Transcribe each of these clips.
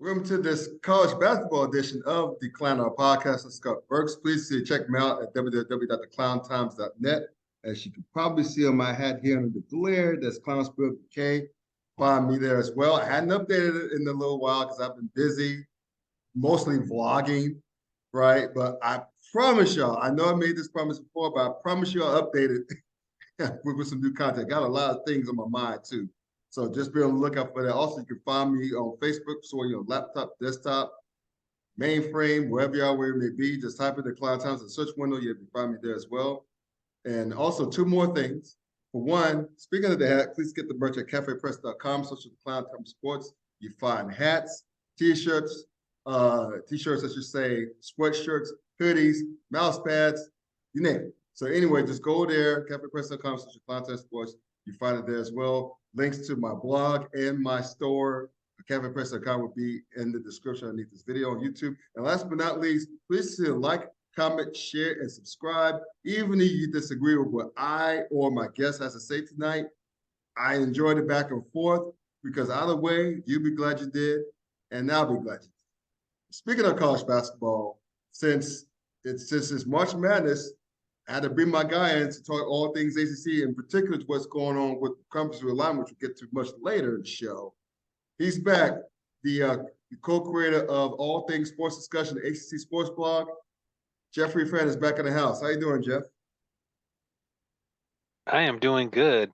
Welcome to this college basketball edition of the Klown podcast. I'm Scott Burks. Please check me out at www.theklowntimes.net. As you can probably see on my hat here under the glare, that's Klown spelled with K. Find me there as well. I hadn't updated it in a little while because I've been busy, mostly vlogging, right? But I promise y'all, I know I made this promise before, but I promise you I'll update it with some new content. Got a lot of things on my mind too. So just be on the lookout for that. Also, you can find me on Facebook, so your laptop, desktop, mainframe, wherever y'all where it may be. Just type in the Klown Times in the search window. You can find me there as well. And also two more things. For one, speaking of the hat, please get the merch at cafepress.com, social Klown Times Sports. You find hats, t-shirts, I should say, sweatshirts, hoodies, mouse pads, you name it. So anyway, just go there, cafepress.com, social Klown Times Sports. You find it there as well. Links to my blog and my store, cafepress.com, will be in the description underneath this video on YouTube. And last but not least, please like, comment, share, and subscribe. Even if you disagree with what I or my guest has to say tonight, I enjoyed it back and forth because either way, you'll be glad you did, and I'll be glad you did. Speaking of college basketball, since it's March Madness, I had to bring my guy in to talk all things ACC, in particular to what's going on with conference realignment, which we'll get to much later in the show. He's back, the co-creator of All Things Sports Discussion, the ACC Sports Blog. Jeffrey Fan is back in the house. How you doing, Jeff? I am doing good.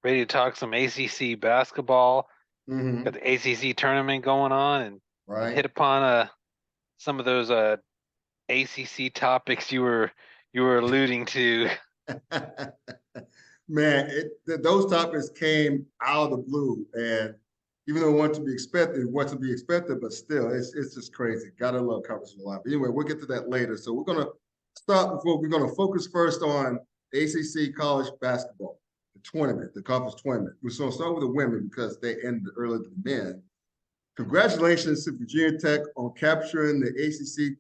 Ready to talk some ACC basketball. Got the ACC tournament going on, and hit upon some of those ACC topics you were alluding to. Man, those topics came out of the blue, and even though it wasn't to be expected, but still, it's just crazy. Gotta love conference realignment. Anyway, we'll get to that later. So we're gonna focus first on ACC college basketball, the tournament, the conference tournament. We're gonna start with the women because they ended earlier than the men. Congratulations to Virginia Tech on capturing the ACC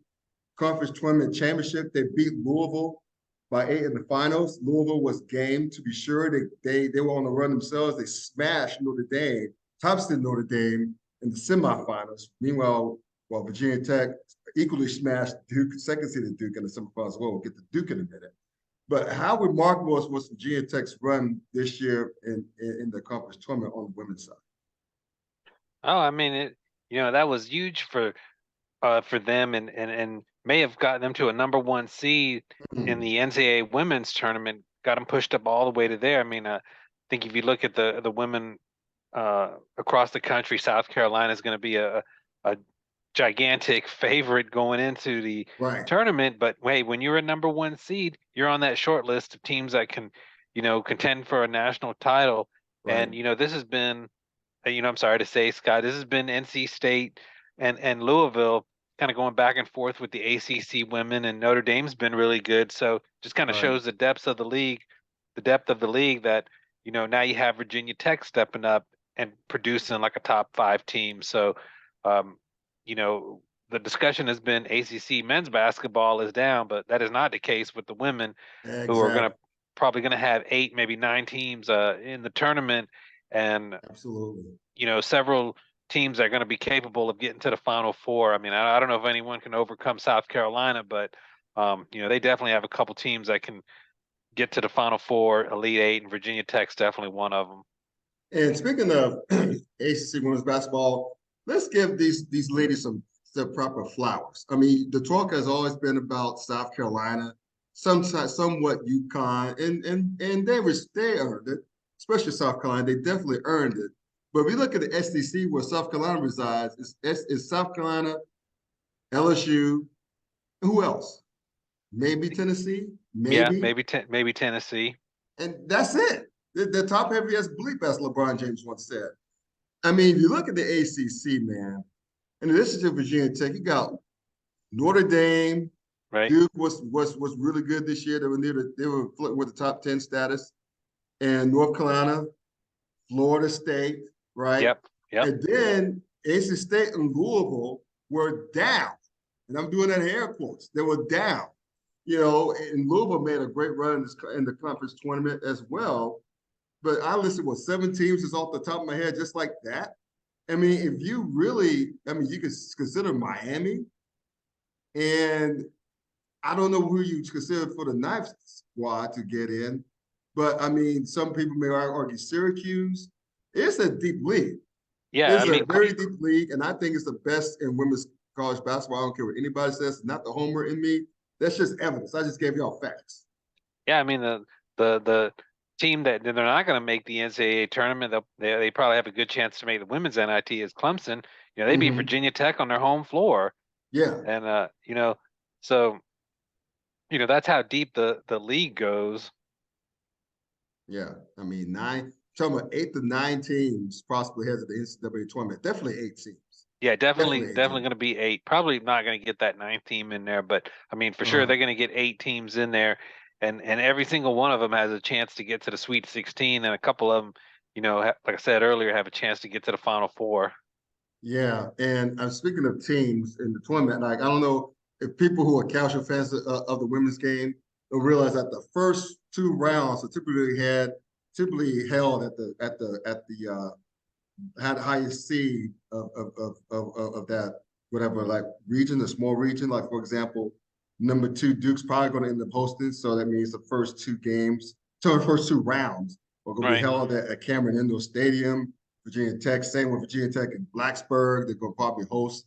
Conference Tournament Championship. They beat Louisville by 8 in the finals. Louisville was game, to be sure. They were on the run themselves. They smashed Notre Dame, top-seed Notre Dame, in the semifinals. Meanwhile, Virginia Tech equally smashed Duke, second-seeded Duke in the semifinals as well. We'll get to Duke in a minute. But how remarkable was Virginia Tech's run this year in the conference tournament on the women's side? Oh, I mean, that was huge for them, and may have gotten them to a number one seed in the NCAA women's tournament. Got them pushed up all the way to there. I mean, I think if you look at the women across the country, South Carolina is going to be a gigantic favorite going into the tournament. But wait, when you're a number one seed, you're on that short list of teams that can, contend for a national title. And this has been, I'm sorry to say, Scott, this has been NC State and Louisville kind of going back and forth with the ACC women, and Notre Dame's been really good. So just kind of shows the depth of the league that, now you have Virginia Tech stepping up and producing like a top 5 team. So, the discussion has been ACC men's basketball is down, but that is not the case with the women, who are probably going to have 8, maybe 9 teams in the tournament. And, several teams that are going to be capable of getting to the Final Four. I mean, I don't know if anyone can overcome South Carolina, but, they definitely have a couple teams that can get to the Final Four, Elite 8, and Virginia Tech's definitely one of them. And speaking of ACC women's basketball, let's give these ladies some proper flowers. I mean, the talk has always been about South Carolina, somewhat UConn, and they earned it, especially South Carolina. They definitely earned it. But if we look at the SEC where South Carolina resides, it's South Carolina, LSU, who else? Maybe Tennessee? Maybe Tennessee. And that's it. They're top heavy as bleep, as LeBron James once said. I mean, if you look at the ACC, man, in addition to Virginia Tech, you got Notre Dame. Duke was really good this year. They were flirting with the top 10 status. And North Carolina, Florida State, right? Yep. And then NC State and Louisville were down. And I'm doing that in air quotes. They were down. And Louisville made a great run in the conference tournament as well. But I listed, 7 teams just off the top of my head, just like that. I mean, if you really, I mean, you could consider Miami, and I don't know who you consider for the ninth squad to get in, but I mean, some people may argue Syracuse. It's a deep league. Yeah, I It's a mean, very deep league, and I think it's the best in women's college basketball. I don't care what anybody says. It's not the homer in me. That's just evidence. I just gave y'all facts. yeah, I mean the team that they're not going to make the NCAA tournament, they probably have a good chance to make the women's NIT is Clemson. You know, they beat Mm-hmm. Virginia Tech on their home floor, Yeah, and you know, so that's how deep the league goes. yeah. I mean, talking about 8 to 9 teams possibly heads of the NCAA tournament. Definitely 8 teams. Yeah, definitely, Definitely 8 teams. definitely going to be eight. Probably not going to get that ninth team in there, but I mean, for sure Uh, they're going to get eight teams in there, and every single one of them has a chance to get to the Sweet 16, and a couple of them, like I said earlier, have a chance to get to the Final Four. yeah, and I'm speaking of teams in the tournament. Like, I don't know if people who are casual fans of the women's game will realize that the first 2 rounds are typically held at the had the highest seed of that whatever like region, a small region. Like for example, number 2 Duke's probably going to end up hosting, so that means the first 2 games, so the first 2 rounds are going to be Right. held at Cameron Indoor Stadium. Virginia Tech, same with Virginia Tech and Blacksburg. They're going to probably host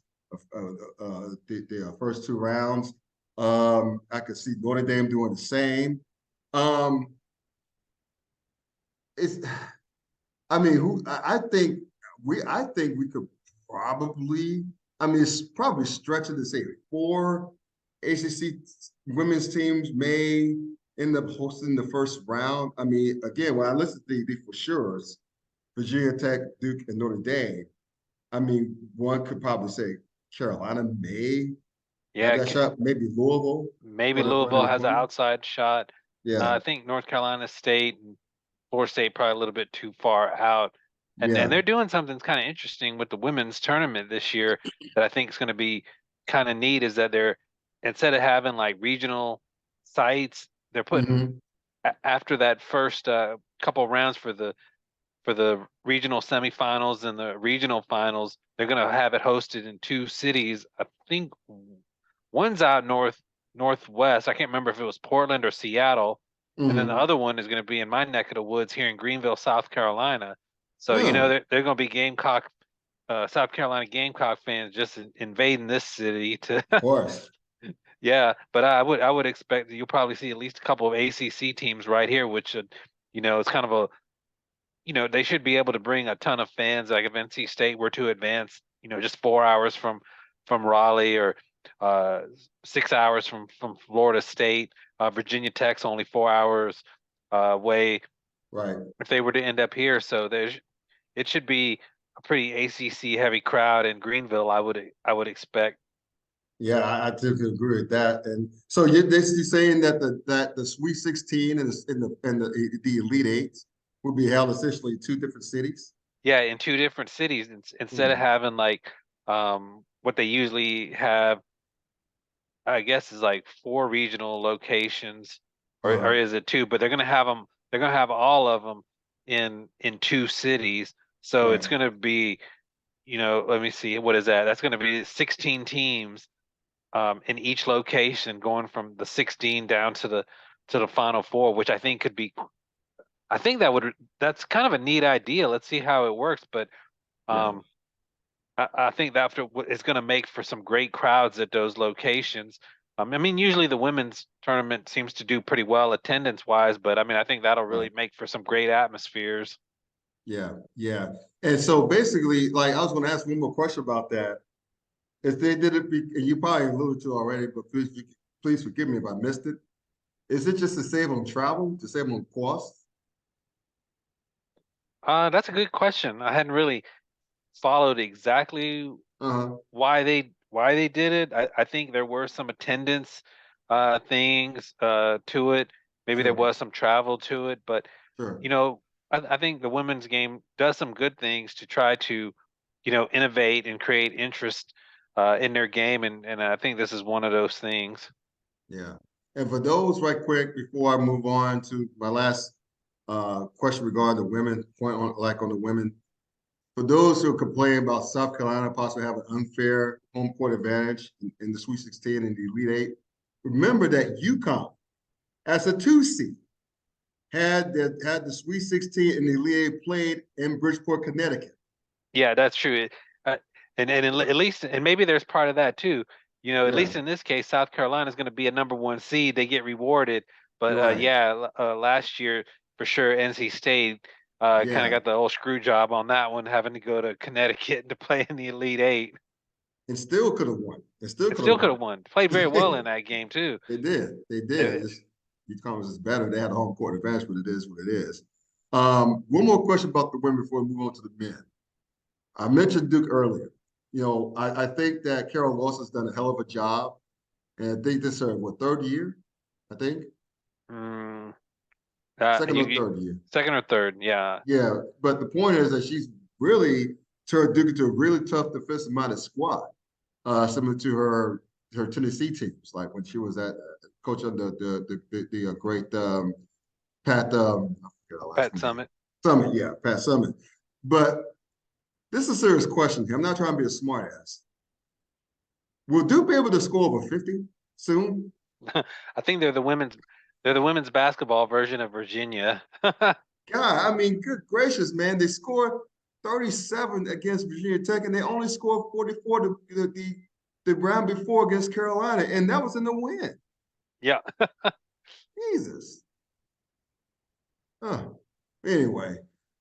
the first 2 rounds. I could see Notre Dame doing the same. Um, it's I mean, I think we could probably, I mean, it's probably stretching to say 4 ACC women's teams may end up hosting the first round. I mean, again, when I listen to the for sure's, Virginia Tech, Duke, and Notre Dame, I mean, one could probably say Carolina may have Yeah, that shot, maybe Louisville maybe for the Louisville in the has an tournament. outside shot. Yeah, I think North Carolina State and Florida State probably a little bit too far out. And yeah. they're doing something kind of interesting with the women's tournament this year that I think is going to be kind of neat is that they're instead of having like regional sites, they're putting Hmm. after that first couple rounds for the regional semifinals and the regional finals, they're going to have it hosted in 2 cities. I think one's out northwest. I can't remember if it was Portland or Seattle, and then the Hmm. other one is going to be in my neck of the woods here in Greenville, South Carolina. So Oh, they're going to be South Carolina Gamecock fans just invading this city to of course. yeah. But I would expect that you'll probably see at least a couple of ACC teams right here, which should it's kind of a they should be able to bring a ton of fans. Like if NC State were to advance, just 4 hours from Raleigh or uh, 6 hours from Florida State. Virginia Tech's only 4 hours away. Right. If they were to end up here, so it should be a pretty ACC heavy crowd in Greenville. I would expect. Yeah, I typically agree with that. And so you're basically saying that the Sweet 16 and the Elite Eight will be held essentially in 2 different cities. Yeah, in two different cities instead of Hmm. having like what they usually have I guess is like 4 regional locations, or Uh-huh. is it two? But they're gonna have them. They're gonna have all of them in 2 cities. So it's Right. gonna be, let me see, what is that? That's gonna be 16 teams in each location, going from the 16 down to the Final Four, which I think could be. I think that's kind of a neat idea. Let's see how it works, but Yeah. um, I think that it's going to make for some great crowds at those locations. I mean, usually the women's tournament seems to do pretty well attendance wise, but I mean, I think that'll Right. really make for some great atmospheres. Yeah. Yeah. And so basically, like I was going to ask one more question about that. If they did it, and you probably alluded to already, but please forgive me if I missed it. Is it just to save on travel, to save on costs? That's a good question. I hadn't really followed exactly Uh-huh. why they did it. I think there were some attendance things to it. Maybe there Sure. was some travel to it, but Sure. you know, I think the women's game does some good things to try to, innovate and create interest in their game, and I think this is one of those things. Yeah. And for those right quick, before I move on to my last question regarding the women, point on like on the women. For those who complain about South Carolina possibly have an unfair home court advantage in the Sweet 16 and the Elite Eight, remember that UConn, as a 2 seed, had the Sweet 16 and the Elite Eight played in Bridgeport, Connecticut. Yeah, that's true. At least, and maybe there's part of that too. At Yeah, least in this case, South Carolina is going to be a number 1 seed. They get rewarded. But right. last year for sure, NC State kind of Yeah, got the old screw job on that one, having to go to Connecticut to play in the Elite Eight. and still could have won. And still It could have still could won. have won. Played very well in that game too. They did. They did. Uh, UConn was just better. They had a home court advantage, but it is what it is. One more question about the women before we move on to the men. I mentioned Duke earlier. I think that Carol Lawson's done a hell of a job. And I think this is her, third year? I think. mm, Second or third year. Second or third, yeah. Yeah, but the point is that she's really turned Duke into a really tough defensive-minded squad, similar to her Tennessee teams, like when she was at coach under the great Pat. I forget her last Pat name. Summit. Summit, yeah, Pat Summit. But this is a serious question here. I'm not trying to be a smartass. Will Duke be able to score over 50 soon? I think they're the women's basketball version of Virginia. God, I mean, good gracious, man. They scored 37 against Virginia Tech, and they only scored 44 the round before against Carolina, and that was in the win. Yeah. Jesus. Huh. Anyway,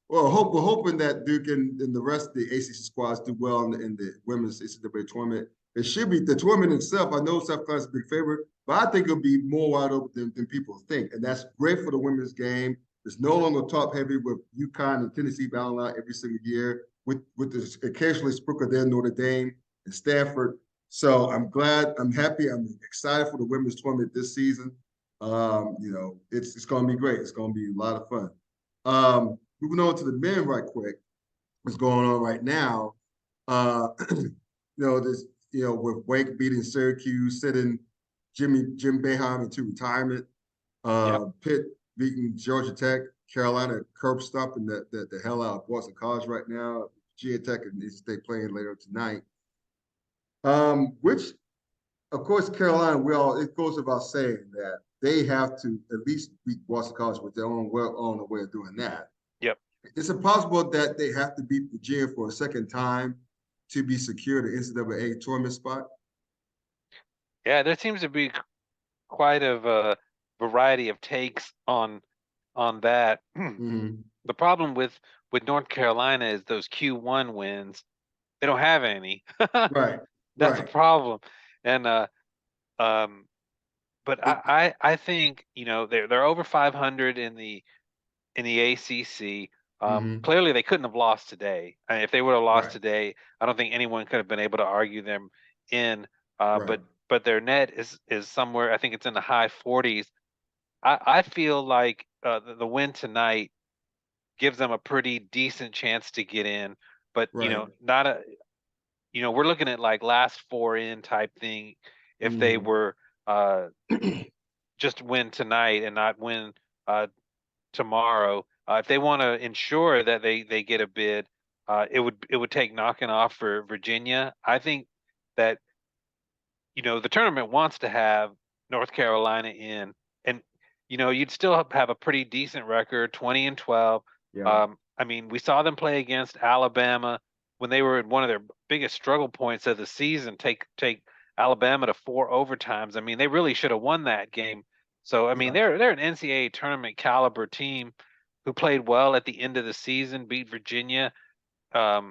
well, we're hoping that Duke and the rest of the ACC squads do well in the women's NCAA tournament. It should be the tournament itself. I know South Carolina's a big favorite, but I think it'll be more wide open than people think, and that's great for the women's game. It's no longer top heavy with UConn and Tennessee battling out every single year, with this occasionally sprinkled there Notre Dame and Stanford. So I'm glad, I'm happy, I'm excited for the women's tournament this season. It's going to be great. It's going to be a lot of fun. Moving on to the men right quick, what's going on right now? With Wake beating Syracuse, sitting Jim Boeheim into retirement. Pitt beating Georgia Tech, Carolina curb stomping the hell out of Boston College right now. Virginia Tech and NC State playing later tonight. Which, of course, Carolina, it goes without saying that they have to at least beat Boston College with their own way of doing that. Yep. It's impossible that they have to beat Virginia for a second time to be secured the NCAA tournament spot. Yeah, there seems to be quite a variety of takes on that. Mm-hmm. The problem with North Carolina is those Q1 wins. They don't have any. Right. That's a problem. And but I think they're over 500 in the ACC. Clearly they couldn't have lost today. I mean, if they would have lost today, I don't think anyone could have been able to argue them in. But their net is somewhere. I think it's in the high 40s. I feel like the win tonight gives them a pretty decent chance to get in. But not a. We're looking at like last four in type thing. If they were just win tonight and not win tomorrow, if they want to ensure that they get a bid, it would take knocking off for Virginia. I think that the tournament wants to have North Carolina in, and you'd still have a pretty decent record, 20-12. Yeah. I mean, we saw them play against Alabama when they were at one of their biggest struggle points of the season. Take Alabama to 4 overtimes. I mean, they really should have won that game. So I mean, they're an NCAA tournament caliber team who played well at the end of the season, beat Virginia at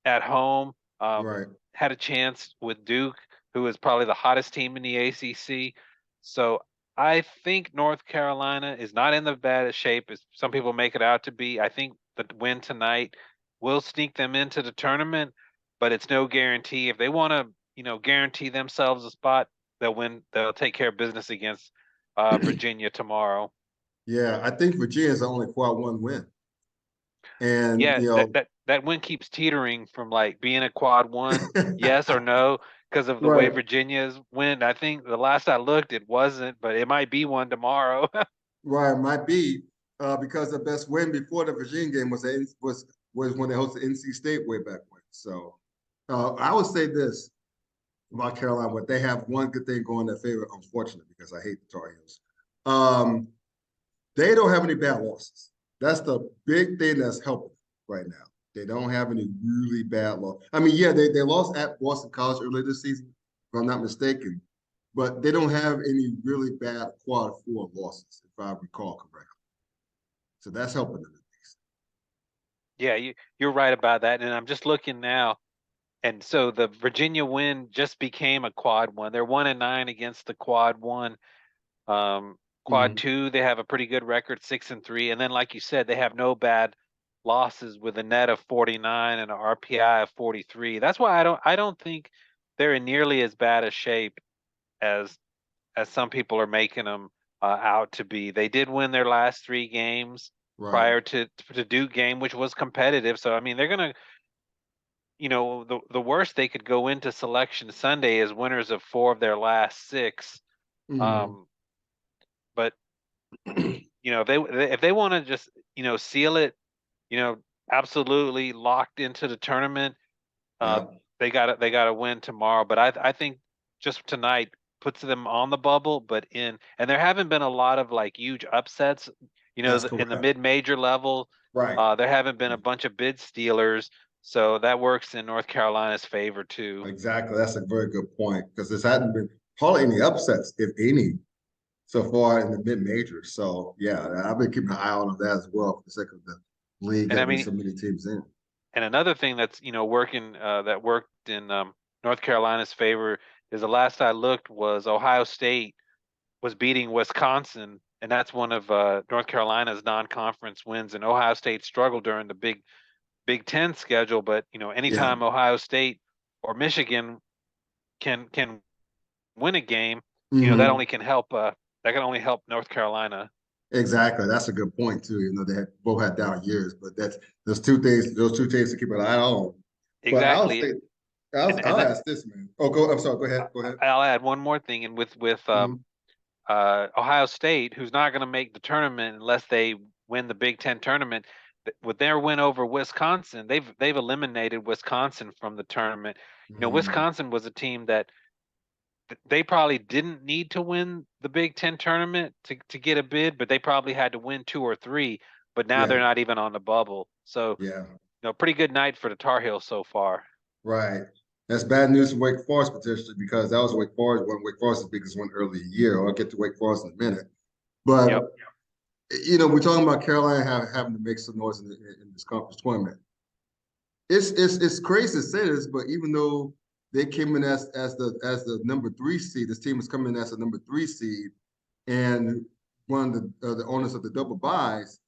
home, had a chance with Duke, who is probably the hottest team in the ACC. So I think North Carolina is not in the baddest shape as some people make it out to be. I think the win tonight will sneak them into the tournament, but it's no guarantee. If they want to, guarantee themselves a spot, they'll win. They'll take care of business against Virginia tomorrow. Yeah, I think Virginia's the only quad one win. And that win keeps teetering from like being a quad one, yes or no, because of the way Virginia's win. I think the last I looked, it wasn't, but it might be one tomorrow. Right, it might be because the best win before the Virginia game was was when they hosted NC State way back when. So I would say this about Carolina, but they have one good thing going in their favor, unfortunately, because I hate the Tar Heels. They don't have any bad losses. That's the big thing that's helping right now. They don't have any really bad loss. I mean, yeah, they lost at Boston College earlier this season, if I'm not mistaken, but they don't have any really bad quad four losses, if I recall correctly. So that's helping them at least. Yeah, you're right about that. And I'm just looking now. And so the Virginia win just became a quad one. They're 1-9 against the quad one. Quad Mhm. two, they have a pretty good record, 6-3. And then, like you said, they have no bad losses with a net of 49 and an RPI of 43. That's why I don't think they're in nearly as bad a shape as some people are making them out to be. They did win their last 3 games Right. prior to the Duke game, which was competitive. So I mean, they're gonna, the worst they could go into Selection Sunday is winners of 4 of their last 6. Mhm. Um, but if they want to just seal it, you know, absolutely locked into the tournament, uh, Yeah. they got to win tomorrow. But I think just tonight puts them on the bubble, but and there haven't been a lot of like huge upsets, That's in the correct. mid-major level. Right. There haven't been a bunch of bid stealers, so that works in North Carolina's favor too. Exactly. That's a very good point because there hadn't been hardly any upsets, if any, so far in the mid major. So yeah, I've been keeping an eye on that as well for the sake of the league And I having mean, so many teams in. and another thing that's working that worked in North Carolina's favor is the last I looked was Ohio State was beating Wisconsin, and that's one of North Carolina's non-conference wins. And Ohio State struggled during the Big Ten schedule, but Yeah, anytime Ohio State or Michigan can win a game, that hmm only can help. That can only help North Carolina. exactly. That's a good point too. They had, both had down years, but that's those two things to keep an eye on. But I'll Exactly, say, I'll, and I'll ask this, man. Oh, go. I'm sorry. Go ahead. Go ahead. I'll add one more thing, and with Mhm. Ohio State, who's not going to make the tournament unless they win the Big Ten tournament. With their win over Wisconsin, they've eliminated Wisconsin from the tournament. Mhm. Wisconsin was a team that they probably didn't need to win the Big Ten tournament to get a bid, but they probably had to win 2 or 3. But now Yeah, they're not even on the bubble. So, yeah, pretty good night for the Tar Heels so far. right. That's bad news for Wake Forest potentially because that was Wake Forest's biggest one early in the year. I'll get to Wake Forest in a minute. Yep. But we're talking about Carolina having to make some noise in this conference tournament. It's crazy to say this, but even though they came in as the number 3 seed, this team is coming in as the number 3 seed, and one of the owners of the double buys,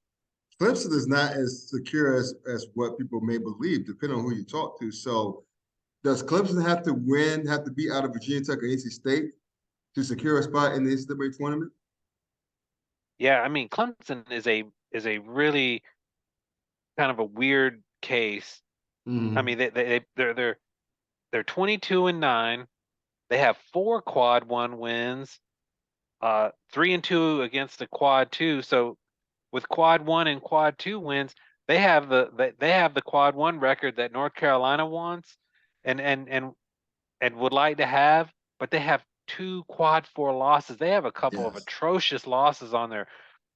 Clemson is not as secure as what people may believe, depending on who you talk to. So, does Clemson have to win, have to be out of Virginia Tech or NC State to secure a spot in the NCAA tournament? Yeah, I mean Clemson is a really kind of a weird case. I Mm-hmm. mean they're 22-9. They have 4 quad one wins, 3-2 against the quad two. So with quad one and quad two wins, they have the quad one record that North Carolina wants and would like to have, but they have 2 quad four losses. They have a couple of Yes. atrocious losses on their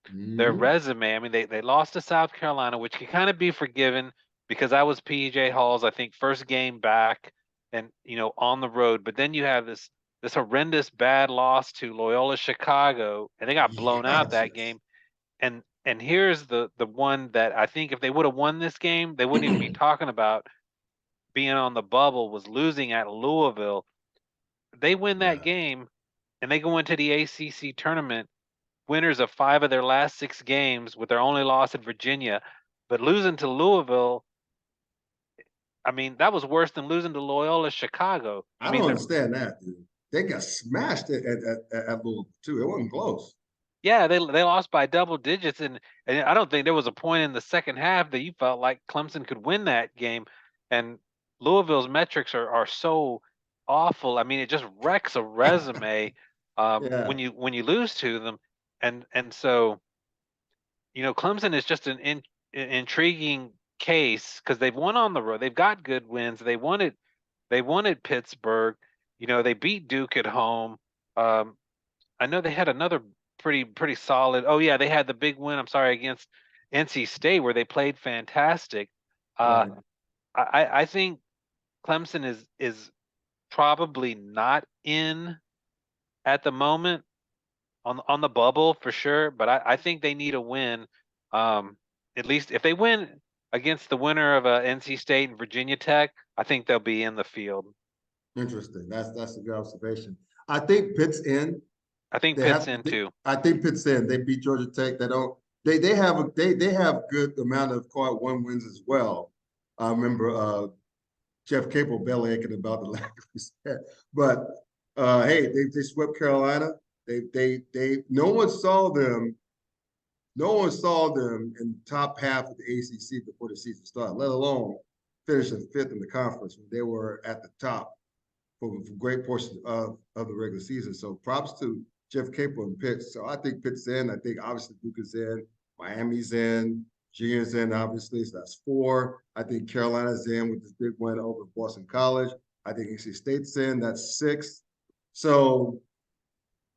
Mm-hmm. resume. I mean, they lost to South Carolina, which can kind of be forgiven because that was PJ Hall's, I think, first game back and on the road. But then you have this horrendous bad loss to Loyola Chicago, and they got blown out Yes, that yes. game. And here's the one that I think if they would have won this game, they wouldn't even be talking about being on the bubble, was losing at Louisville. They win that Yeah. game and they go into the ACC tournament winners of 5 of their last 6 games with their only loss at Virginia. But losing to Louisville, I mean, that was worse than losing to Loyola Chicago. I I don't mean, understand that, dude. They got smashed at Louisville too. It wasn't close. yeah, they lost by double digits, and I don't think there was a point in the second half that you felt like Clemson could win that game. And Louisville's metrics are so awful. I mean, it just wrecks a resume Yeah. when you lose to them. And so Clemson is just an intriguing case because they've won on the road. They've got good wins. They won at Pittsburgh. They beat Duke at home. I know they had another pretty solid. Oh yeah, they had the big win. I'm sorry, against NC State where they played fantastic. Uh, Right. I think Clemson is probably not in at the moment on the bubble for sure, but I think they need a win. At least if they win against the winner of NC State and Virginia Tech, I think they'll be in the field. Interesting. That's a good observation. I think Pitt's in. I think They Pitt's have. in too. I think Pitt's in. They beat Georgia Tech. They don't. They have they have good amount of quad one wins as well. I remember Jeff Capel belly aching about the lack of respect. But hey, they swept Carolina. They no one saw them. No one saw them in the top half of the ACC before the season started, let alone finishing fifth in the conference when they were at the top for great portions of the regular season. So props to Jeff Capel and Pitt. So I think Pitt's in. I think obviously Duke is in. Miami's in. Virginia's in, obviously. So that's 4. I think Carolina's in with this big win over Boston College. I think NC State's in. That's 6. So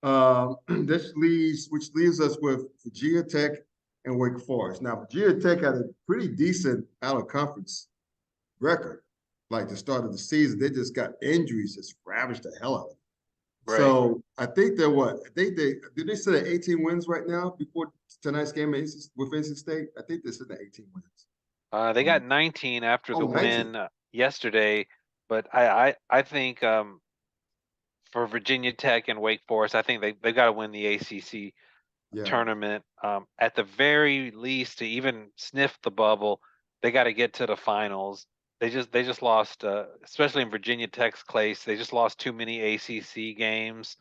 which leaves us with Virginia Tech and Wake Forest. Now, Virginia Tech had a pretty decent out-of-conference record. Like the start of the season, they just got injuries, just ravaged the hell out of them. Right. So I think they're what? I think did they sit at 18 wins right now before tonight's game with NC State? I think they're sitting at 18 wins. They got 19 after the 19. win yesterday, but I think for Virginia Tech and Wake Forest, I think they've got to win the ACC Yeah. tournament. At the very least, to even sniff the bubble, they got to get to the finals. They just lost, especially in Virginia Tech's case. They just lost too many ACC games,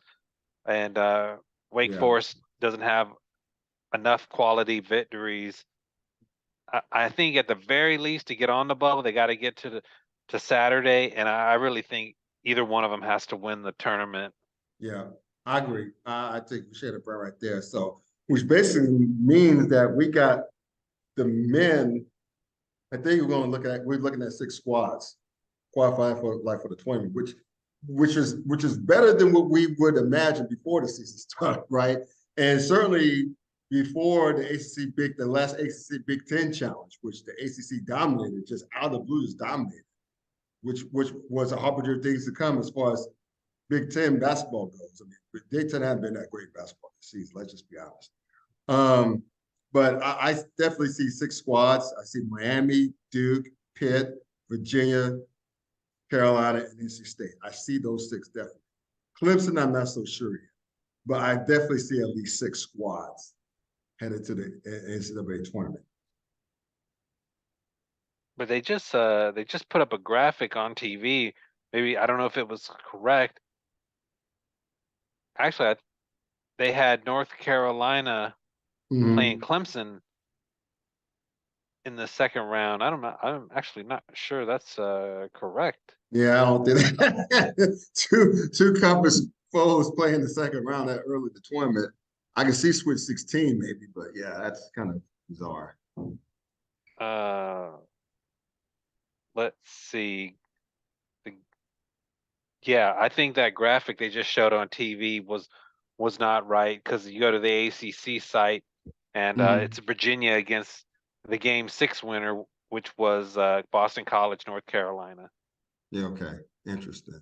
and Wake Yeah. Forest doesn't have enough quality victories. I think at the very least to get on the bubble, they got to get to Saturday, and I really think either one of them has to win the tournament. Yeah, I agree. I think we shared a point right there. So, which basically means that we got the men. I think we're looking at 6 squads qualifying for the tournament, which is better than what we would imagine before the season started, right? And certainly before the last ACC Big Ten challenge, which the ACC dominated, just out of the blue, just dominated, which was a harbinger of things to come as far as Big Ten basketball goes. I mean, Big Ten hasn't been that great basketball this season. Let's just be honest. But I definitely see 6 squads. I see Miami, Duke, Pitt, Virginia, Carolina, and NC State. I see those 6 definitely. Clemson, I'm not so sure yet, but I definitely see at least 6 squads headed to the NCAA tournament. But they just put up a graphic on TV. Maybe I don't know if it was correct. Actually, they had North Carolina playing Clemson in the second round. I'm actually not sure that's correct. Yeah, I don't think that. two conference foes playing the second round that early in the tournament. I can see Switch 16 maybe, but yeah, that's kind of bizarre. Let's see. Yeah, I think that graphic they just showed on TV was not right because you go to the ACC site and it's Virginia against the game 6 winner, which was Boston College, North Carolina. Yeah, okay. Interesting.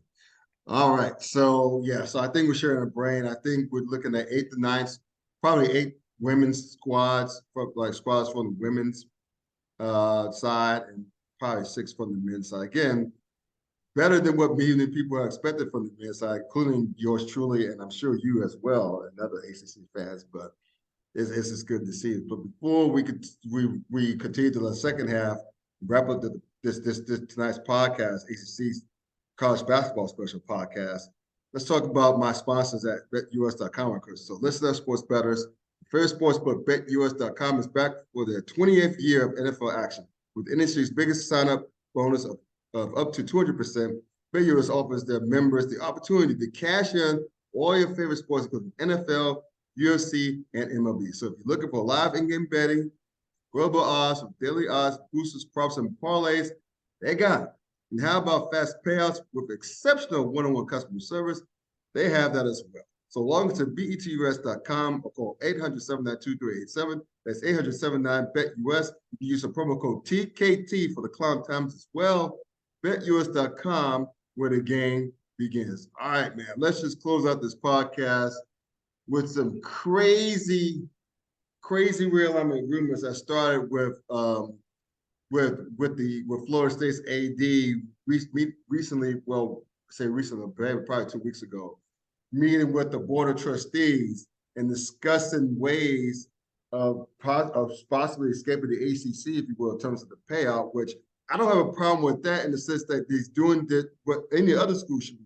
All right. So I think we're sharing a brain. I think we're looking at 8 to 9, probably 8 women's squads, squads from the women's side, and probably 6 from the men's side. Again, better than what many people are expected from the men's side, including yours truly, and I'm sure you as well, and other ACC fans. But it's just good to see. But before we continue to the second half, wrap up this tonight's podcast, ACC's college basketball special podcast. Let's talk about my sponsors at BetUs.com, Chris. So listen up, sports bettors. Favorite sportsbook, BetUs.com is back for their 20th year of NFL action with the industry's biggest sign-up bonus of up to 200%. BetUs offers their members the opportunity to cash in all your favorite sports, including NFL, UFC, and MLB. So if you're looking for live in-game betting global odds, daily odds, boosters, props, and parlays. They got it. And how about fast payouts with exceptional one-on-one customer service? They have that as well. So log into betus.com or call 800-792-3887. That's 800-79-BET-US. You can use the promo code TKT for the Klown Times as well. BetUs.com, where the game begins. All right, man. Let's just close out this podcast with some crazy realignment rumors that started with Florida State's AD recently. Well, say recently, probably 2 weeks ago, meeting with the board of trustees and discussing ways of possibly escaping the ACC, if you will, in terms of the payout. Which I don't have a problem with that in the sense that he's doing that, but any other school should be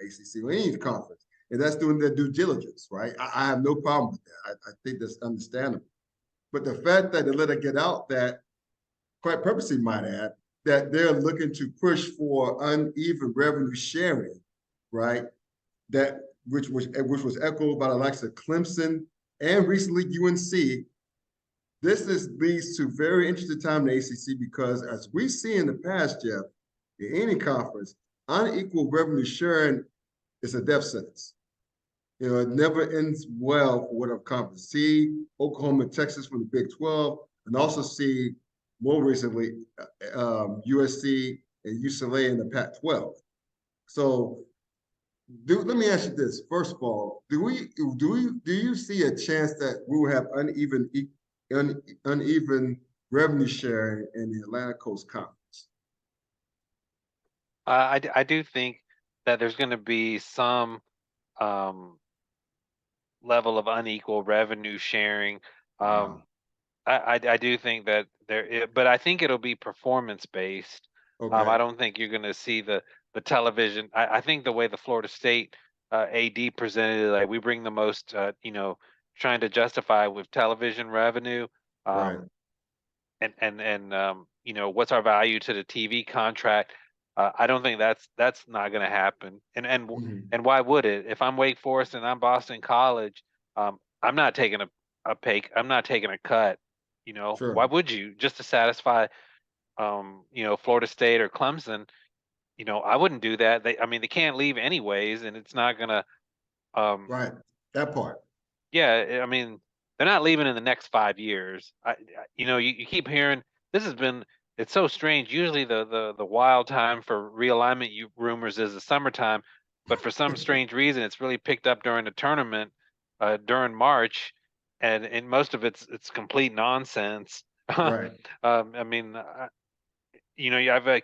ACC or any conference, and that's doing their due diligence, right? I have no problem with that. I think that's understandable. But the fact that they let it get out that, quite purposely might add, that they're looking to push for uneven revenue sharing, right? That which was echoed by the likes of Clemson and recently UNC. This leads to very interesting time in the ACC because, as we see in the past, Jeff, in any conference, unequal revenue sharing is a death sentence. It never ends well for whatever conference. See Oklahoma and Texas from the Big 12, and also see more recently USC and UCLA in the Pac-12. So, let me ask you this: first of all, do you see a chance that we will have uneven revenue sharing in the Atlantic Coast Conference? I do think that there's going to be some level of unequal revenue sharing. Wow. I do think that but I think it'll be performance based. Okay. I don't think you're going to see the television. I think the way the Florida State AD presented it, like we bring the most, trying to justify with television revenue, Right. what's our value to the TV contract. I don't think that's not going to happen. And why would it? If I'm Wake Forest and I'm Boston College, I'm not taking I'm not taking a cut. Why Sure. would you? Just to satisfy, Florida State or Clemson. I wouldn't do that. They can't leave anyways, and it's not gonna. Right. That part. Yeah, they're not leaving in the next 5 years. You keep hearing this has been. It's so strange. Usually, the wild time for realignment rumors is the summertime, but for some strange reason, it's really picked up during the tournament, during March, and most of it's complete nonsense. Right. I mean, I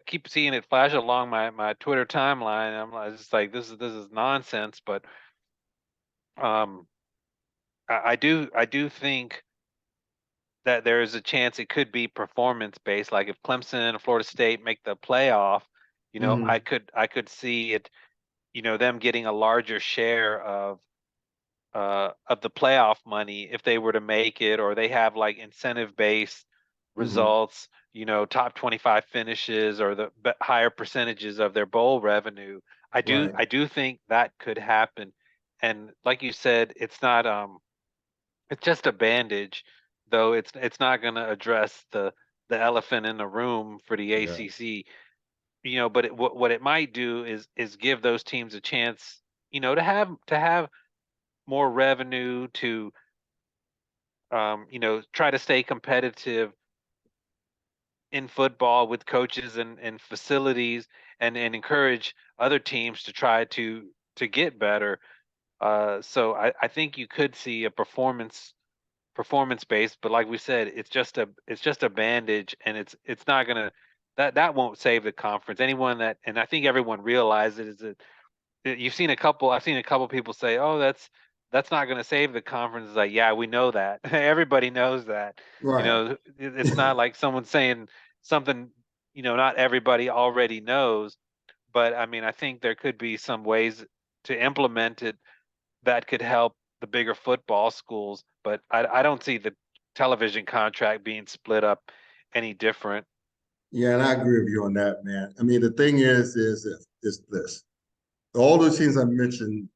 keep seeing it flash along my Twitter timeline. Just like this is nonsense, but um, I do think that there is a chance it could be performance based. Like if Clemson and Florida State make the playoff, Mm-hmm. I could see it, them getting a larger share of the playoff money if they were to make it, or they have like incentive based Mm-hmm. results, top 25 finishes or the higher percentages of their bowl revenue. I do Right. I do think that could happen. And like you said, it's just a bandage, though it's not going to address the elephant in the room for the Yeah. ACC. But what it might do is give those teams a chance, to have more revenue to try to stay competitive in football with coaches and facilities, and encourage other teams to try to get better. So I think you could see a performance based, but like we said, it's just a bandage, and it's not gonna that won't save the conference. And I think everyone realizes that I've seen a couple people say, "Oh, that's not going to save the conference." It's like, yeah, we know that. Everybody knows that. Right. It's not like someone saying something, not everybody already knows. But I think there could be some ways to implement it that could help the bigger football schools. But I don't see the television contract being split up any different. Yeah, and I agree with you on that, man. I mean, the thing is this: all those teams I mentioned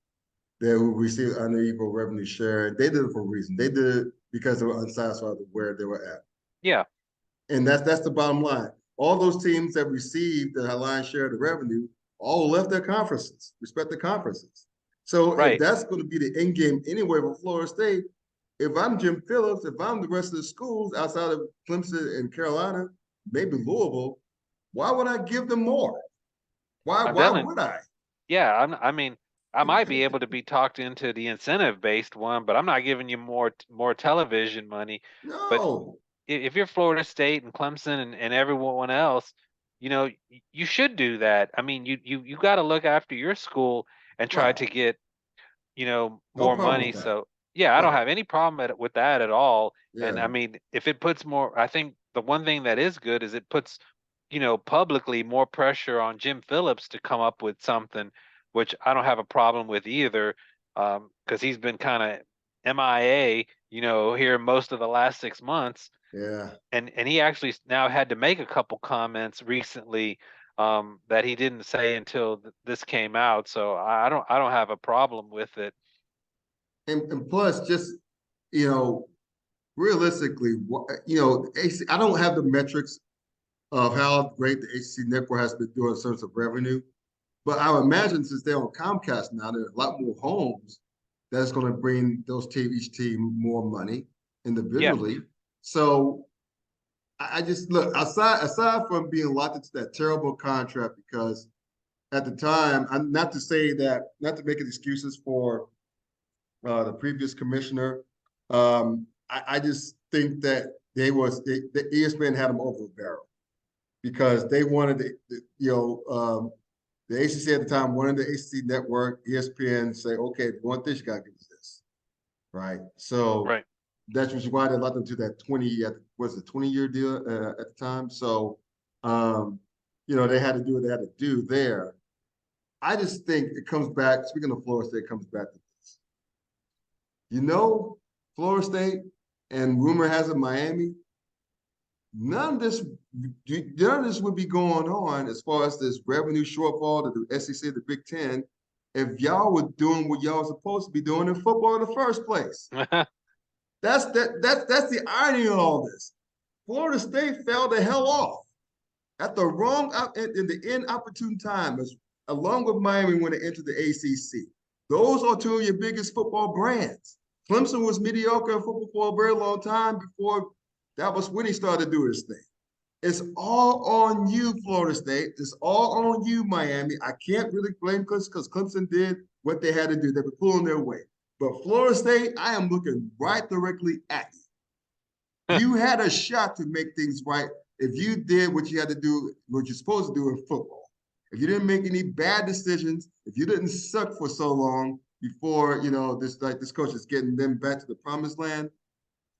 that who received unequal revenue share, they did it for a reason. They did it because they were unsatisfied with where they were at. Yeah. And that's the bottom line. All those teams that received the lion's share of the revenue all left their conferences, respective conferences. So if Right. that's going to be the end game anyway for Florida State, if I'm Jim Phillips, if I'm the rest of the schools outside of Clemson and Carolina, maybe Louisville, why would I give them more? Why I'm why definitely, would I? yeah, I mean, I might be able to be talked into the incentive-based one, but I'm not giving you more television money. But No. if you're Florida State and Clemson and everyone else, you should do that. I mean, you got to look after your school and try Right. to get, No more problem money. with that. So yeah, I don't Right. have any problem with that at all. And Yeah. I mean, if it puts more, I think the one thing that is good is it puts, publicly more pressure on Jim Phillips to come up with something, which I don't have a problem with either, because he's been kind of MIA, here most of the last 6 months, Yeah. and he actually now had to make a couple comments recently, that he didn't say until this came out. So I don't have a problem with it. And plus, just you know, realistically, AC, I don't have the metrics of how great the ACC network has been doing in terms of revenue, but I would imagine since they're on Comcast now, there are a lot more homes that's going to bring each team more money Yeah. individually. So I just look aside from being locked into that terrible contract because at the time, I'm not to say that, not to make excuses for the previous commissioner. I just think that the ESPN had them over a barrel because they wanted the ACC at the time wanted the ACC network, ESPN say, okay, if you want this, you got to give us this, right? So Right. that's why they allowed them to that 20-year deal at the time. So, they had to do what they had to do there. I just think it comes back, speaking of Florida State, it comes back to this. Florida State and rumor has it Miami, none of this would be going on as far as this revenue shortfall to the SEC, the Big Ten, if y'all were doing what y'all were supposed to be doing in football in the first place. That's the irony of all this. Florida State fell the hell off at the wrong in the inopportune time, along with Miami when they entered the ACC. Those are two of your biggest football brands. Clemson was mediocre in football for a very long time before that was when he started to do his thing. It's all on you, Florida State. It's all on you, Miami. I can't really blame Clemson because Clemson did what they had to do. They were pulling their weight. But Florida State, I am looking right directly at you. You had a shot to make things right if you did what you had to do, what you're supposed to do in football. If you didn't make any bad decisions, if you didn't suck for so long before, this coach is getting them back to the promised land,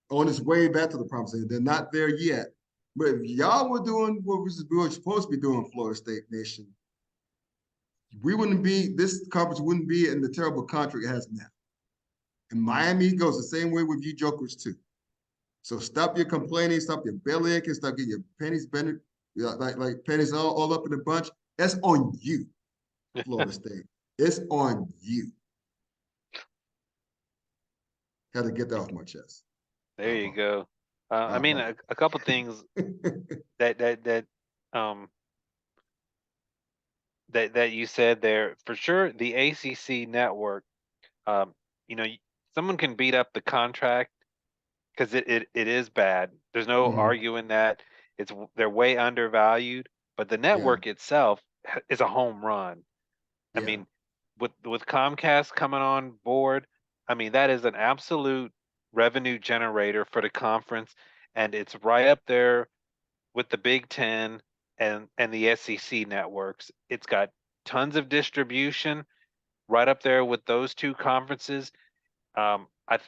on its way back to the promised land. They're not there yet. But if y'all were doing what we were supposed to be doing, Florida State Nation, this conference wouldn't be in the terrible contract it has now. And Miami goes the same way with you jokers too. So stop your complaining, stop your belly aching, stop getting your pennies bent, like pennies all up in a bunch. That's on you, Florida State. It's on you. Had to get that off my chest. There you go. I I mean, apologize. a couple things that um that you said there for sure. The ACC network, um, someone can beat up the contract because it is bad. There's no Mhm. arguing that they're way undervalued, but the Yeah, network itself is a home run. I yeah. mean, with Comcast coming on board, I mean that is an absolute revenue generator for the conference, and it's right up there with the Big Ten and the SEC networks. It's got tons of distribution right up there with those two conferences. I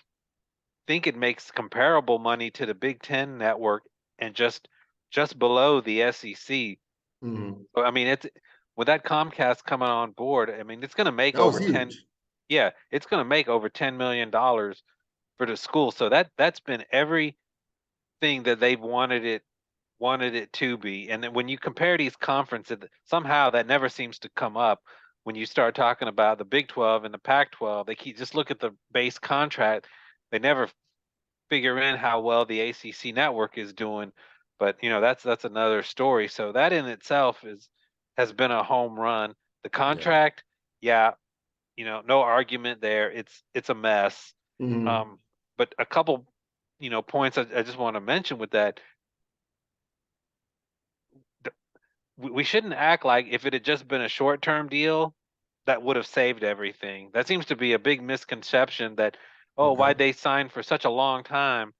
think it makes comparable money to the Big Ten network and just below the SEC. Mhm. So, I mean, it's with that Comcast coming on board. I mean, it's going to make That was over 10. huge. Yeah, it's going to make over $10 million for the school. So that's been everything that they've wanted it to be. And then when you compare these conferences, somehow that never seems to come up when you start talking about the Big 12 and the Pac-12. They just look at the base contract. They never figure in how well the ACC network is doing. But that's another story. So that in itself has been a home run. The Yeah. contract, yeah, no argument there. It's a mess. Hmm. But a couple, points I just want to mention with that. We shouldn't act like if it had just been a short-term deal, that would have saved everything. That seems to be a big misconception that, oh, Okay. why'd they sign for such a long time?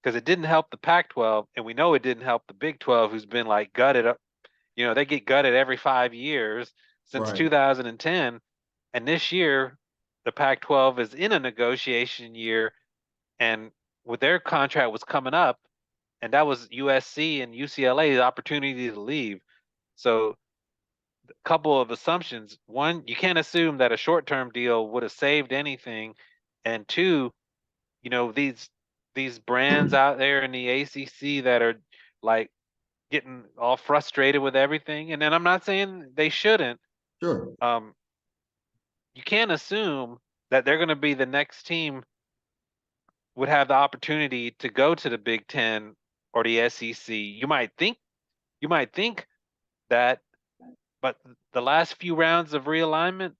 Because it didn't help the Pac-12, and we know it didn't help the Big 12, who's been like gutted up. They get gutted every 5 years since Right. 2010. And this year, the Pac-12 is in a negotiation year, and with their contract was coming up, and that was USC and UCLA's opportunity to leave. So a couple of assumptions. One, you can't assume that a short-term deal would have saved anything. And two, these brands out there in the ACC that are like getting all frustrated with everything. And then I'm not saying they shouldn't. Sure. Um, you can't assume that they're going to be the next team would have the opportunity to go to the Big Ten or the SEC. You might think that, but the last few rounds of realignment,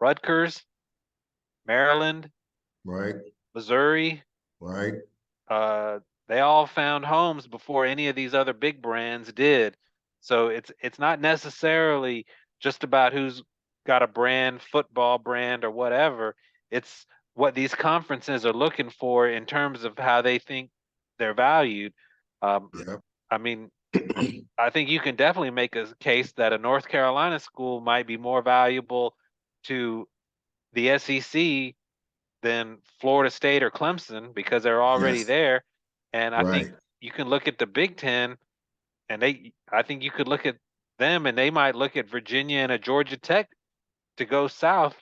Rutgers, Maryland, Right. Missouri, Right. uh, they all found homes before any of these other big brands did. So it's not necessarily just about who's got a brand, football brand or whatever. It's what these conferences are looking for in terms of how they think they're valued. Um, Yeah. I mean, I think you can definitely make a case that a North Carolina school might be more valuable to the SEC than Florida State or Clemson because they're already Yes. there. And I think Right. you can look at the Big Ten, and I think you could look at them, and they might look at Virginia and a Georgia Tech to go south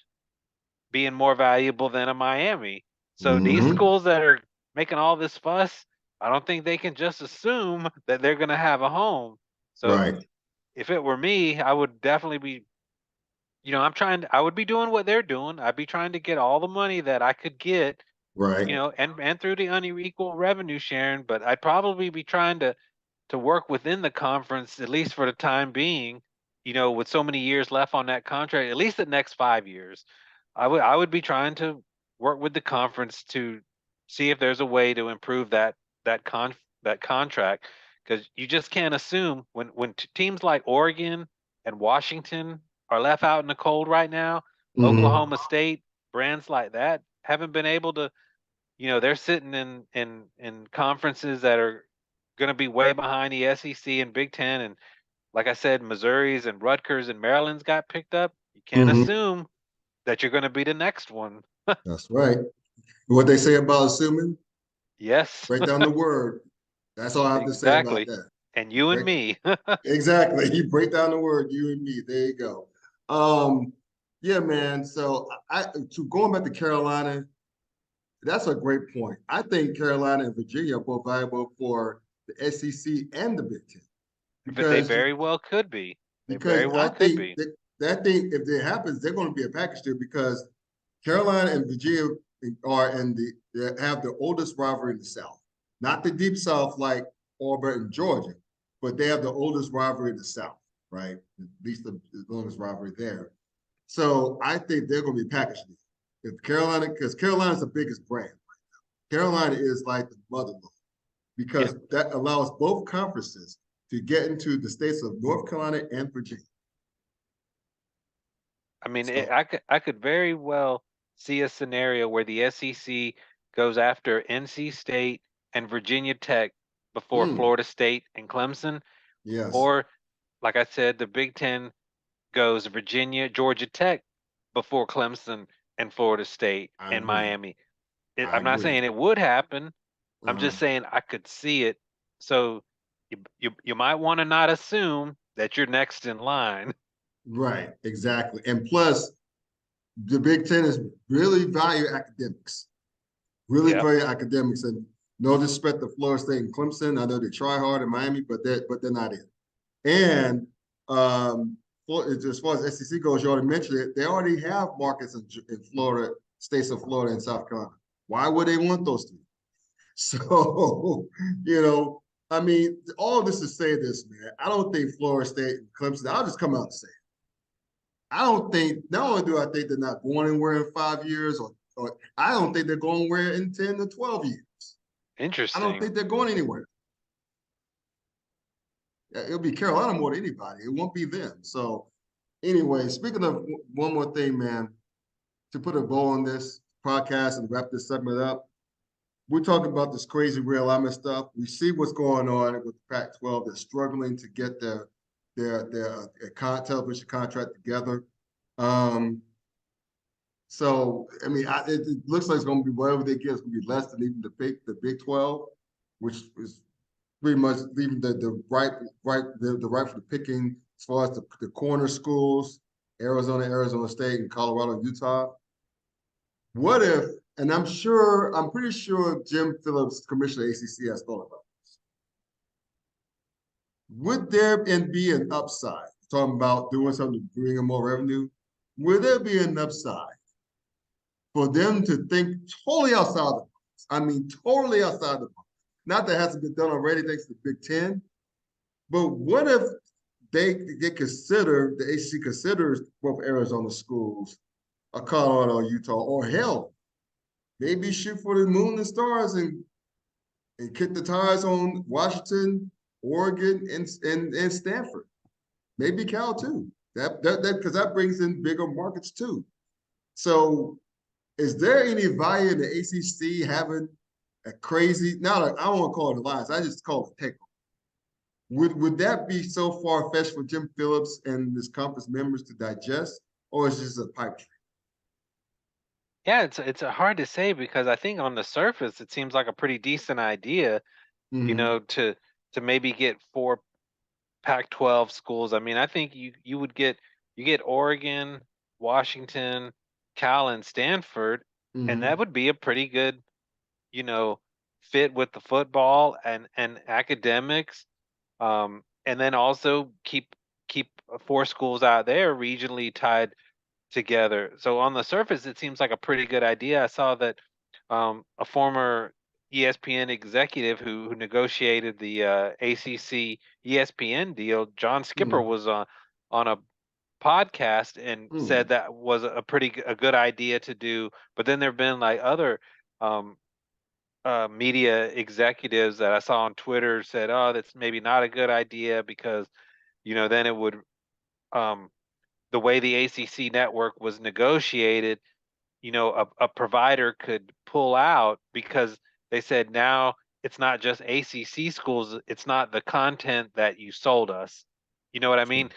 being more valuable than a Miami. So these Hmm. schools that are making all this fuss, I don't think they can just assume that they're going to have a home. So Right. if it were me, I would definitely be, I would be doing what they're doing. I'd be trying to get all the money that I could get, Right. and through the unequal revenue sharing, but I'd probably be trying to work within the conference, at least for the time being, with so many years left on that contract, at least the next 5 years. I would be trying to work with the conference to see if there's a way to improve that con that contract, because you just can't assume when teams like Oregon and Washington are left out in the cold right now, Hmm. Oklahoma State, brands like that haven't been able to, they're sitting in conferences that are going to be way behind the SEC and Big Ten. And like I said, Missouri's and Rutgers and Maryland's got picked up. You can't Hmm. assume that you're going to be the next one. That's right. What they say about assuming, Yes, break down the word. That's all I have to say about exactly. that. And you and Break me. exactly. You break down the word, you and me. There you go. Um, yeah, man. So to going back to Carolina, that's a great point. I think Carolina and Virginia are both valuable for the SEC and the Big Ten But they because very well could be. They because very I well could think be. that thing, if it happens, they're going to be a package deal because Carolina and Virginia are in they have the oldest rivalry in the South, not the deep South like Auburn and Georgia, but they have the oldest rivalry in the South, right? At least the longest rivalry there. So I think they're going to be packaged deal. If Carolina, because Carolina's the biggest brand. Carolina is like the mother lode Yeah. because that allows both conferences to get into the states of North Carolina and Virginia. I mean, So, I could very well see a scenario where the SEC goes after NC State and Virginia Tech before mm, Florida State and Clemson, yes, or like I said, the Big Ten goes Virginia, Georgia Tech before Clemson and Florida State I and agree. Miami. I I'm not agree. saying it would happen. I'm Uh-huh. just saying I could see it. So you might want to not assume that you're next in line. Right, exactly. And plus, the Big Ten is really value academics, really Yep. value academics. And no disrespect to Florida State and Clemson. I know they try hard in Miami, but they're not in. And as far as SEC goes, you already mentioned it. They already have markets in Florida, states of Florida and South Carolina. Why would they want those three? So, you know, I mean, all this to say this, man. I don't think Florida State and Clemson, I'll just come out and say it. I don't think, not only do I think they're not going anywhere in 5 years, or I don't think they're going anywhere in 10 to 12 years. I don't Interesting. think they're going anywhere. It'll be Carolina more than anybody. It won't be them. So, anyway, speaking of one more thing, man, to put a bow on this podcast and wrap this segment up, we're talking about this crazy realignment stuff. We see what's going on with the Pac-12. They're struggling to get their television contract together. So I mean, it looks like it's going to be whatever they get. It's going to be less than even the Big 12, which is pretty much leaving the right for the picking as far as the corner schools, Arizona State, and Colorado, Utah. What if, and I'm pretty sure Jim Phillips, Commissioner of ACC, has thought about this. Would there be an upside? Talking about doing something to bring in more revenue. Would there be an upside for them to think totally outside the box? I mean, totally outside the box. Not that it hasn't been done already thanks to the Big Ten, but what if they consider, the ACC considers both Arizona schools, or Colorado, or Utah, or hell, maybe shoot for the moon and stars and kick the tires on Washington, Oregon, and Stanford. Maybe Cal too. Because that brings in bigger markets too. So, is there any value in the ACC having a crazy? Now, I don't want to call it alliance. I just call it a takeover. Would that be so far fetched for Jim Phillips and his conference members to digest, or is it just a pipe dream? Yeah, it's hard to say because I think on the surface it seems like a pretty decent idea, Mm-hmm. to maybe get four Pac-12 schools. I mean, I think you would get Oregon, Washington, Cal, and Stanford, and Mm-hmm. that would be a pretty good, you know, fit with the football and academics. And then also keep four schools out there regionally tied together. So on the surface, it seems like a pretty good idea. I saw that a former ESPN executive who negotiated the ACC ESPN deal, John Skipper, Mm-hmm. was on a podcast and said Mm-hmm. that was a good idea to do. But then there have been like other um, media executives that I saw on Twitter said, "Oh, that's maybe not a good idea because then it would." Um, the way the ACC network was negotiated, a provider could pull out because they said now it's not just ACC schools, it's not the content that you sold us. You know what I mean? Sure.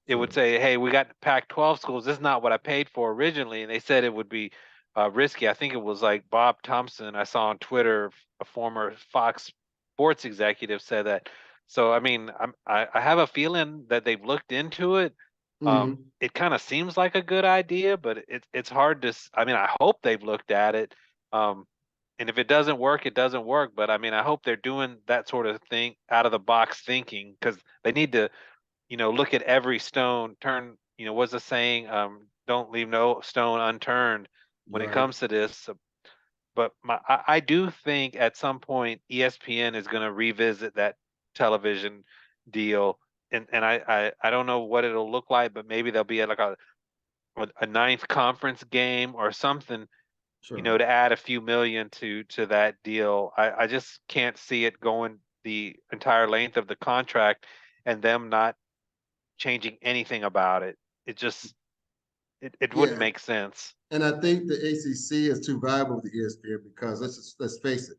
It would Sure. say, hey, we got Pac-12 schools. This is not what I paid for originally. And they said it would be risky. I think it was like Bob Thompson, I saw on Twitter, a former Fox Sports executive said that. So, I mean, I have a feeling that they've looked into it. Mm-hmm. It kind of seems like a good idea, but it's hard to. I mean, I hope they've looked at it. Um, and if it doesn't work, it doesn't work. But I mean, I hope they're doing that sort of thing, out of the box thinking, because they need to, look at every stone, turn, what's the saying? Don't leave no stone unturned when it Right. comes to this. But I do think at some point ESPN is going to revisit that television deal, and I don't know what it'll look like, but maybe there'll be like a ninth conference game or something, Sure. to add a few million to that deal. I just can't see it going the entire length of the contract and them not changing anything about it. It just it wouldn't Yeah. make sense. And I think the ACC is too valuable to ESPN because let's face it,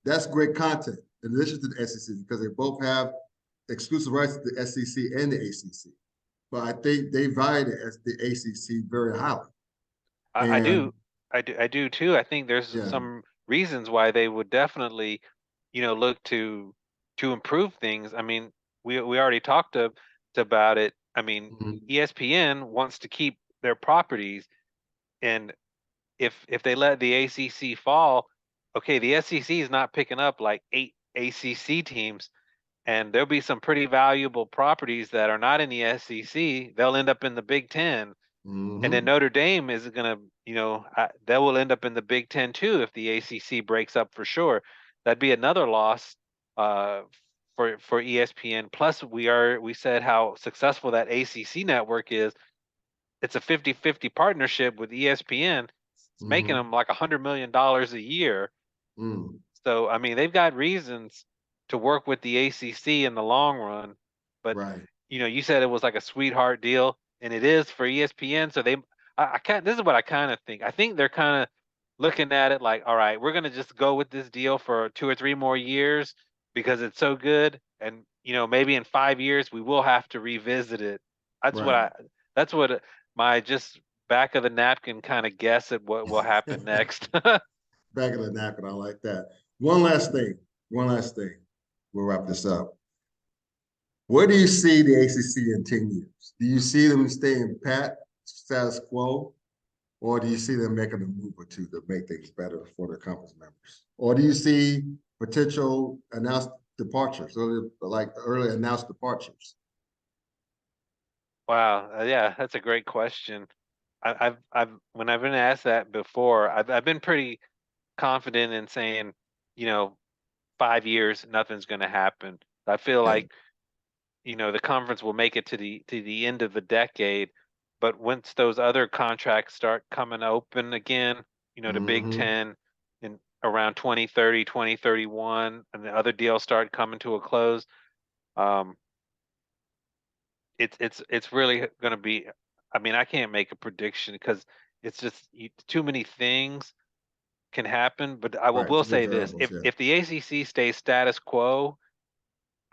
that's great content in addition to the SEC because they both have exclusive rights to the SEC and the ACC. But I think they value the ACC very highly. I And do, I do too. I think there's yeah, some reasons why they would definitely, look to improve things. I mean, we already talked about it. I mean, mhm, ESPN wants to keep their properties, and if they let the ACC fall, okay, the SEC is not picking up like 8 ACC teams, and there'll be some pretty valuable properties that are not in the SEC. They'll end up in the Big Ten, and then mhm, Notre Dame is going to, they will end up in the Big Ten too if the ACC breaks up for sure. That'd be another loss uh, for ESPN. Plus, we said how successful that ACC network is. It's a 50-50 partnership with ESPN. It's making them like $100 million a year. So, I mean, they've got reasons to work with the ACC in the long run. But, Right. you said it was like a sweetheart deal, and it is for ESPN. So I can't, this is what I kind of think. I think they're kind of looking at it like, all right, we're going to just go with this deal for 2 or 3 more years because it's so good. And, maybe in 5 years, we will have to revisit it. Right. That's what my just back of the napkin kind of guess at what will happen next. Back of the napkin. I like that. One last thing. One last thing. We'll wrap this up. Where do you see the ACC in 10 years? Do you see them staying pat, status quo, or do you see them making a move or two to make things better for their conference members? Or do you see potential announced departures, like early announced departures? Wow, yeah, that's a great question. When I've been asked that before, I've been pretty confident in saying, you know, 5 years, nothing's going to happen. I feel Yeah. like, the conference will make it to the end of the decade, but once those other contracts start coming open again, the Big Mm-hmm. Ten in around 2030, 2031, and the other deals start coming to a close, um, it's really going to be. I mean, I can't make a prediction because it's just too many things can happen. But I Right. will Too many say this: variables. if Yeah. if the ACC stays status quo,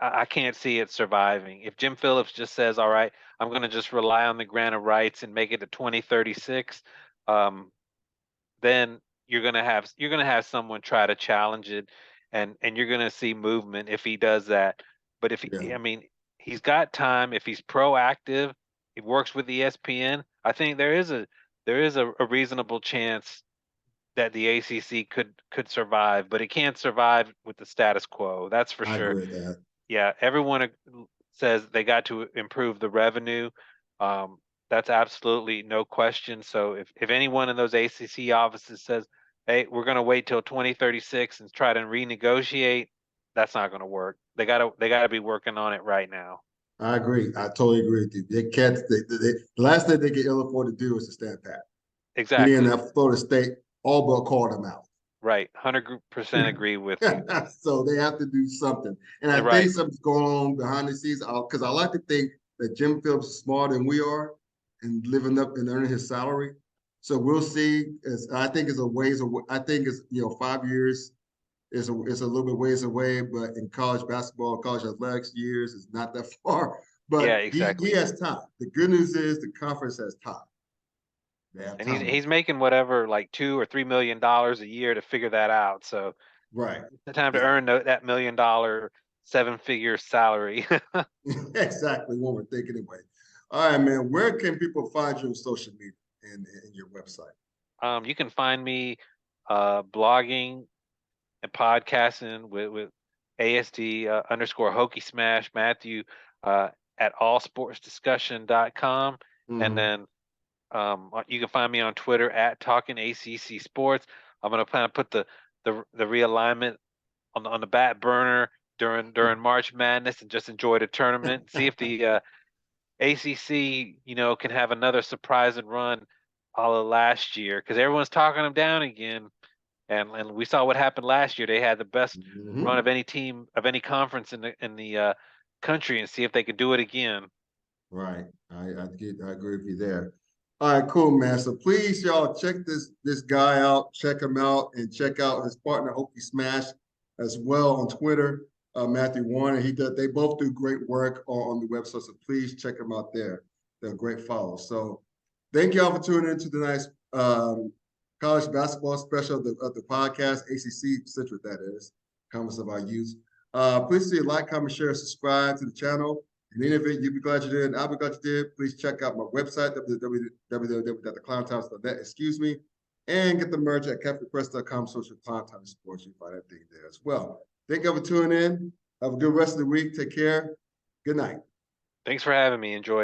I can't see it surviving. If Jim Phillips just says, "All right, I'm going to just rely on the grant of rights and make it to 2036," um, then you're gonna have someone try to challenge it, and you're gonna see movement if he does that. But Yeah. I mean, he's got time. If he's proactive, he works with ESPN. I think there is a reasonable chance that the ACC could survive, but it can't survive with the status quo. That's for I sure. agree with that. Yeah, everyone says they got to improve the revenue. Um, that's absolutely no question. So if anyone in those ACC offices says, "Hey, we're going to wait till 2036 and try to renegotiate," that's not going to work. They gotta be working on it right now. I agree. I totally agree with you. They can't. The last thing they can ill afford to do is to stand pat. Being Exactly. that Florida State all but called them out. Right. 100% agree with you. So they have to do something. And I think Right. something's going on behind the scenes because I like to think that Jim Phillips is smarter than we are and living up and earning his salary. So we'll see. I think it's a ways away. I think it's 5 years is a little bit ways away, but in college basketball, college athletics years is not that far. Yeah, But he exactly. has time. The good news is the conference has time. They have And he's time. he's making whatever like $2 or $3 million a year to figure that out. So Right. it's the time to Yeah. earn that $1 million 7-figure salary. Exactly what we're thinking anyway. All right, man. Where can people find you on social media and your website? You can find me blogging and podcasting with ASD underscore Hokey Smash Matthew at allsportsdiscussion.com. And Mm-hmm. then you can find me on Twitter at Talking ACC Sports. I'm gonna kind of put the realignment on the back burner during March Madness and just enjoy the tournament. See if the ACC can have another surprising run all of last year because everyone's talking them down again. And we saw what happened last year. They had the best run Mm-hmm. of any team of any conference in the country, and see if they could do it again. Right. I agree with you there. All right, cool, man. So please, y'all, check this guy out. Check him out and check out his partner, Hokey Smash, as well on Twitter. Matthew Warner. They both do great work on the website. So please check them out there. They're great follows. So thank y'all for tuning into tonight's college basketball special of the podcast, ACC Central, that is, Conference of Our Youth. Please see like, comment, share, subscribe to the channel. In any event, you'll be glad you did, and I'll be glad you did. Please check out my website, www.theclowntimes.net, excuse me, and get the merch at cafepress.com/Klown Sports. You can find everything there as well. Thank you for tuning in. Have a good rest of the week. Take care. Good night. Thanks for having me. Enjoy.